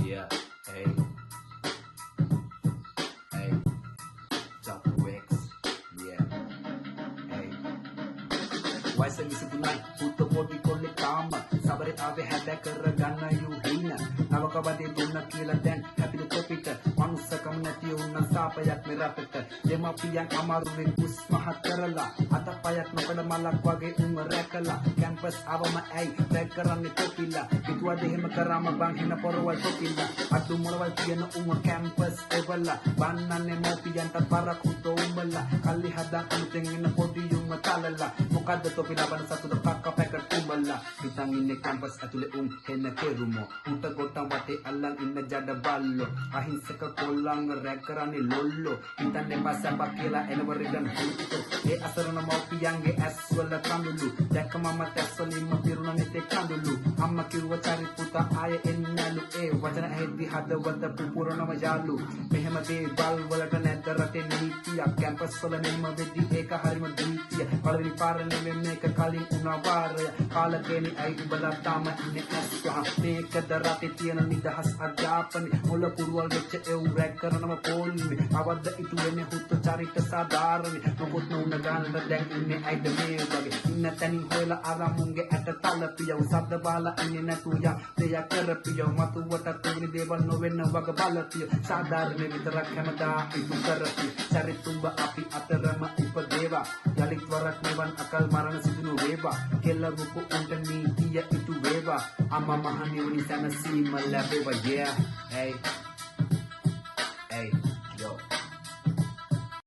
Yeah, hey, hey, Jump Rex, yeah, hey. වයස 23යි පුත පොඩි කොල්ලේ තාම සබරේ ආවේ හැබැ කරගන්න යු හින නවක වදේ දුන්න කියලා දැන් හැපිද තොපිට මනුස්සකම නැති වුණ සාපයක් මෙරටට දෙමාපියන් අමාරුවෙන් උස් මහ කරලා අතපයක් නොකඩ මලක් වගේ උම රැකලා කැම්පස් ආවම ඇයි බැක් කරන්නේ තොපිලා පිටුවද එහෙම කරාම බං හින පොරවල් තොපිලා අතු මොළවල් කියන උම කැම්පස් එවලා බන්නන්නේ මෝපියන්ට පරක් උතෝ උඹලා කල්ලි හදා අලුතෙන් එන පොඩි යුම තලලා මොකද්ද තොපිලා බන සතුට පක්ක පැකට උඹලා හිතන් ඉන්නේ කැම්පස් ඇතුලේ හෙන්න කෙරුමෝ උට ගොට්ටම් වටේ අල්ලන් ඉන්න ජඩ බල්ලෝ අහිංසක කොල්ලන් රැක් කරන්නේ ලොල්ලෝ හිතන්නේ පස්සපක් කියලා එනව රිදන් හුත්තෝ ඒ අසරණ මව්පියන්ගේ ඇස්වල කඳුළු දැක්ක මම තැස්වලින්ම පිරුණ නෙතේ කඳුළු අම්මා කිව්ව චරි පුතා ආයේ එන්නලු ඒ වචන ඇහෙද්දි හදවත පුපුරනව යාලු මෙහෙම දේවල් වලට නැද්ද රටේ නීතිය කැම්පස් වල මෙන්න වෙද්දි ඒක හරිම දීතිය පළවෙනි පාරනේ මේක කලින් උනා වාරය කාලකේනි අයි උඹලා තාම ඉන්නේ ඇස්වහ මේකද රටේ තියෙන නිදහස් අධ්‍යාපනය මොළ පුරවල් වෙච්ච එව් රැක් කරනව පොල්නේ අවද්ද ඉතු වෙන්නේ හුත්ත චරිත සාධාරණේ මොකොත් නොඋන ගන්නට දැන් ඉන්නේ ඇයිද මේ වගේ ඉන්න තැනින් හොයලා ආරමුන්ගේ ඇට තලපියව සද්ද බාලා ඉන්නේ නැතු යා දෙය කරපියව මතුවට තුනි දේවල් නොවෙන්න වග බලපිය සාධාරණ විතරක් හැමදා ඉතු කරපිය චරිතුඹ අපි අතරම උපදේවා යලිත් වරක් මෙවන් අකල් මරණ සිදුණු වේවා කෙල්ල රුපු උන්ට නීතිය ඉතු වේවා අම්මා මහ නිවනි සැනසීම ලැබේවා yeah hey